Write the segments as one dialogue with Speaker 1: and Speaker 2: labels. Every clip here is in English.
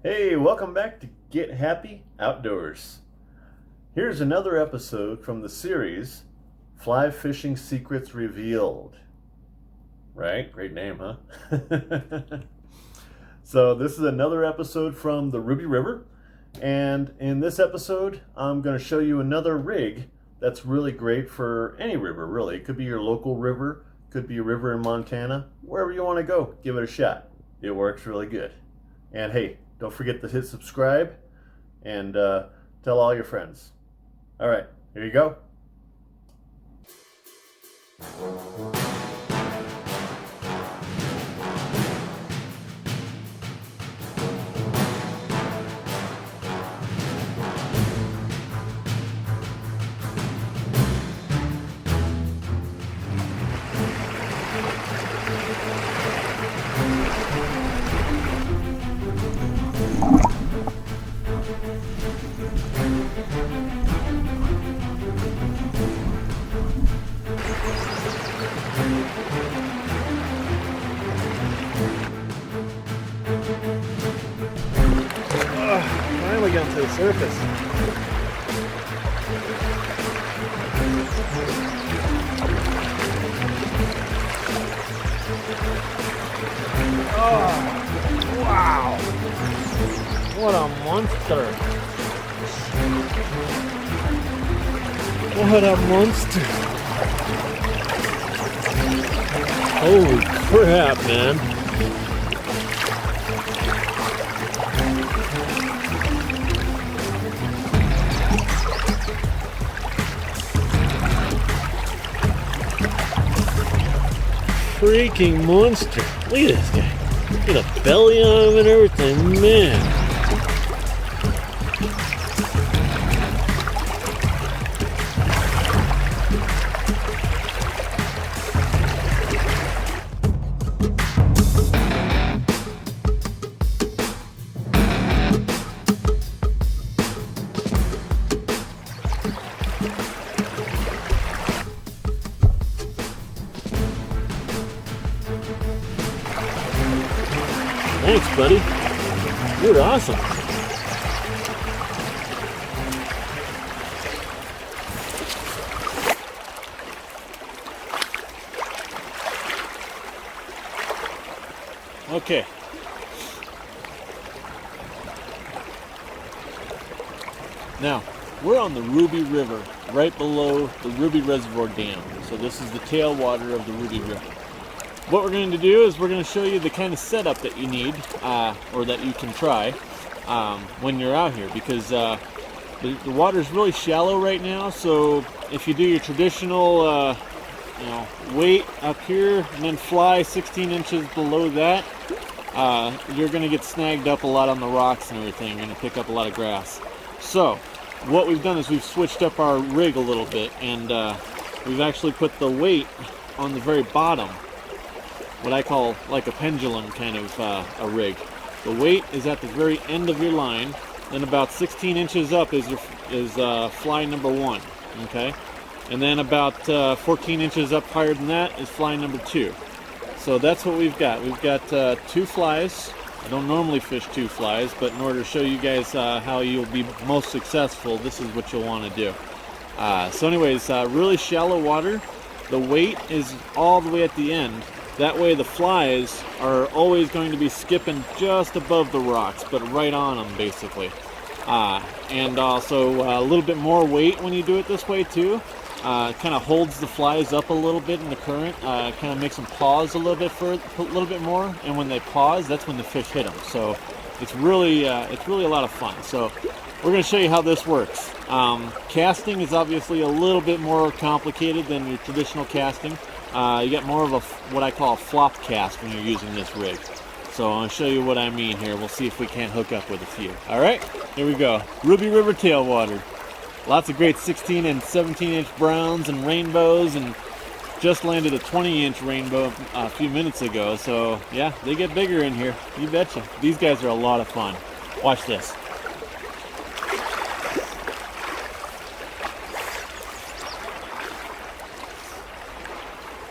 Speaker 1: Hey, welcome back to Get Happy Outdoors. Here's another episode from the series Fly Fishing Secrets Revealed. Right? Great name, huh? So this is another episode from the Ruby River, and in this episode I'm going to show you another rig that's really great for any river, really. It could be your local river, could be a river in Montana, wherever you want to go, give it a shot. It works really good. And hey, don't forget to hit subscribe and tell all your friends. All right, here you go.
Speaker 2: Finally got to the surface. Oh, wow. What a monster. What a monster. Holy crap, man. Freaking monster. Look at this guy. Look at the belly on him and everything, man. Thanks, buddy. You're awesome. Okay. Now, we're on the Ruby River, right below the Ruby Reservoir Dam. So this is the tailwater of the Ruby River. What we're going to do is we're going to show you the kind of setup that you need, or that you can try when you're out here, because the water is really shallow right now. So if you do your traditional, weight up here and then fly 16 inches below that, you're going to get snagged up a lot on the rocks and everything. You're going to pick up a lot of grass. So what we've done is we've switched up our rig a little bit, and we've actually put the weight on the very bottom. What I call like a pendulum kind of a rig. The weight is at the very end of your line, then about 16 inches up is fly number 1, okay? And then about 14 inches up higher than that is fly number 2. So that's what we've got. We've got 2 flies. I don't normally fish 2 flies, but in order to show you guys how you'll be most successful, this is what you'll want to do. So anyways, really shallow water. The weight is all the way at the end. That way the flies are always going to be skipping just above the rocks, but right on them basically. And also a little bit more weight when you do it this way too. Kind of holds the flies up a little bit in the current. Kind of makes them pause a little bit more. And when they pause, that's when the fish hit them. So it's really a lot of fun. So we're going to show you how this works. Casting is obviously a little bit more complicated than your traditional casting. You get more of what I call a flop cast when you're using this rig. So I'll show you what I mean here. We'll see if we can't hook up with a few. All right, here we go. Ruby River tailwater. Lots of great 16 and 17 inch browns and rainbows, and just landed a 20-inch rainbow a few minutes ago. So yeah, they get bigger in here. You betcha. These guys are a lot of fun. Watch this.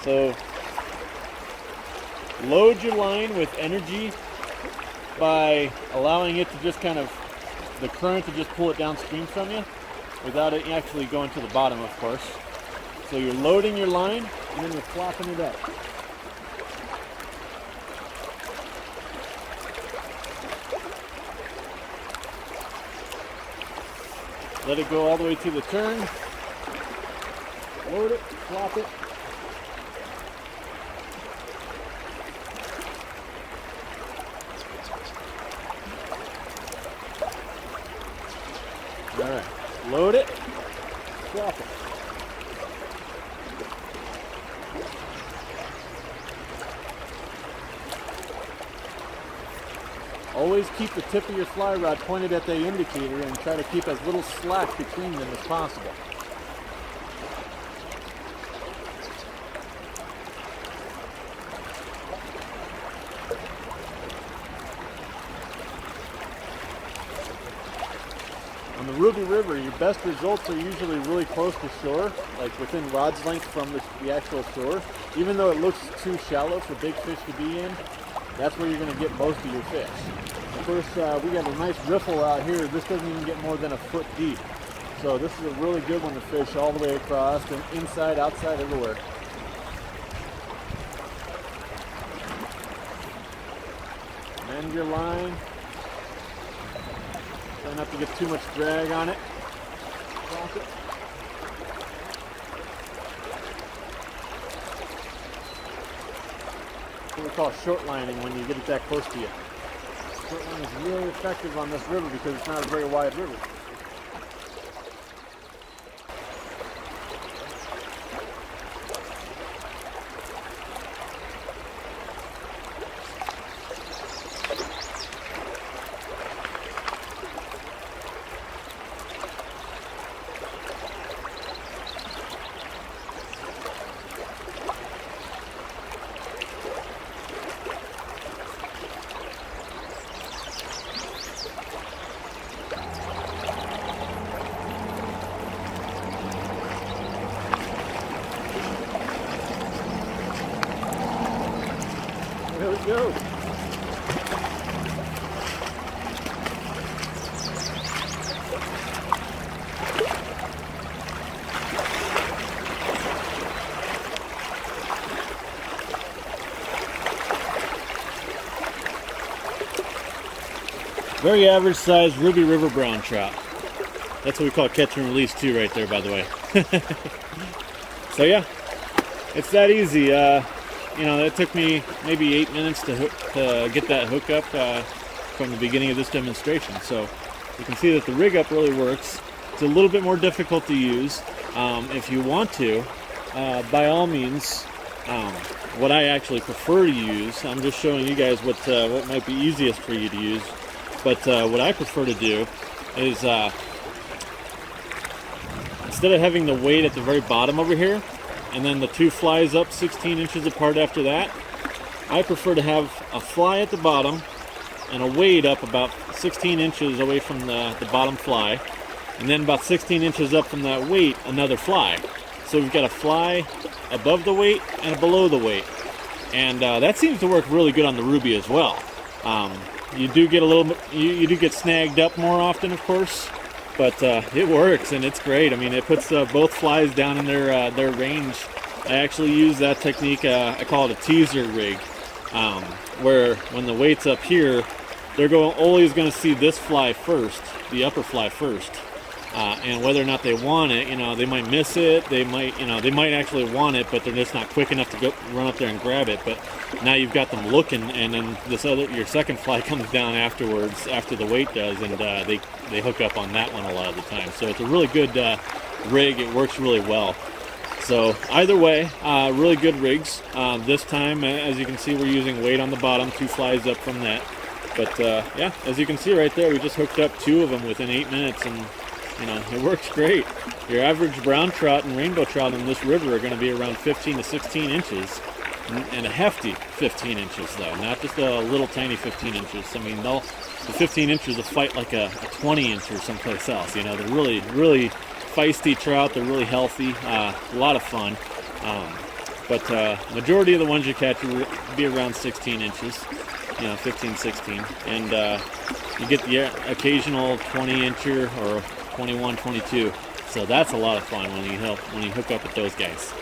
Speaker 2: So load your line with energy by allowing it to just kind of, the current to just pull it downstream from you without it actually going to the bottom, of course. So you're loading your line and then you're flopping it up. Let it go all the way to the turn. Load it, flop it. Alright, load it, flop it. Always keep the tip of your fly rod pointed at the indicator and try to keep as little slack between them as possible. On the Ruby River, your best results are usually really close to shore, like within rod's length from the actual shore. Even though it looks too shallow for big fish to be in, that's where you're going to get most of your fish. Of course, we got a nice riffle out here. This doesn't even get more than a foot deep. So this is a really good one to fish all the way across, and inside, outside, everywhere. Mend your line. Try not to get too much drag on it. Drop it. What we call short lining when you get it that close to you. Short line is really effective on this river because it's not a very wide river. There we go. Very average size Ruby River brown trout. That's what we call catch and release too right there, by the way. So yeah, it's that easy. You know, it took me maybe 8 minutes to get that hook up from the beginning of this demonstration. So you can see that the rig up really works. It's a little bit more difficult to use. If you want to, by all means, what I actually prefer to use, I'm just showing you guys what might be easiest for you to use. But what I prefer to do is instead of having the weight at the very bottom over here, and then the two flies up 16 inches apart after that, I prefer to have a fly at the bottom and a weight up about 16 inches away from the bottom fly, and then about 16 inches up from that weight, another fly. So we've got a fly above the weight and a below the weight. And that seems to work really good on the Ruby as well. You do get a little, you do get snagged up more often, of course, but it works and it's great. I mean, it puts both flies down in their range. I actually use that technique. I call it a teaser rig, where when the weight's up here, they're always going to see this fly first, the upper fly first. And whether or not they want it, you know, they might miss it. They might, you know, they might actually want it, but they're just not quick enough to go run up there and grab it. But now you've got them looking, and then your second fly comes down afterwards, after the weight does, and they hook up on that one a lot of the time. So it's a really good rig. It works really well. So either way, really good rigs. This time, as you can see, we're using weight on the bottom, two flies up from that. But yeah, as you can see right there, we just hooked up two of them within 8 minutes, and you know, it works great. Your average brown trout and rainbow trout in this river are going to be around 15 to 16 inches, and a hefty 15 inches though, not just a little tiny 15 inches. I mean, the 15 inches will fight like a 20 inch or someplace else. You know, they're really, really feisty trout. They're really healthy, a lot of fun. But majority of the ones you catch will be around 16 inches. 15, 16, and you get the occasional 20-incher or 21, 22. So that's a lot of fun when you hook up with those guys.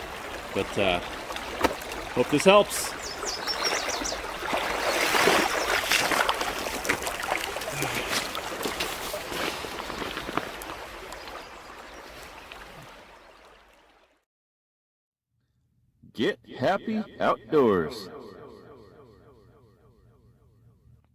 Speaker 2: But hope this helps.
Speaker 3: Get happy outdoors.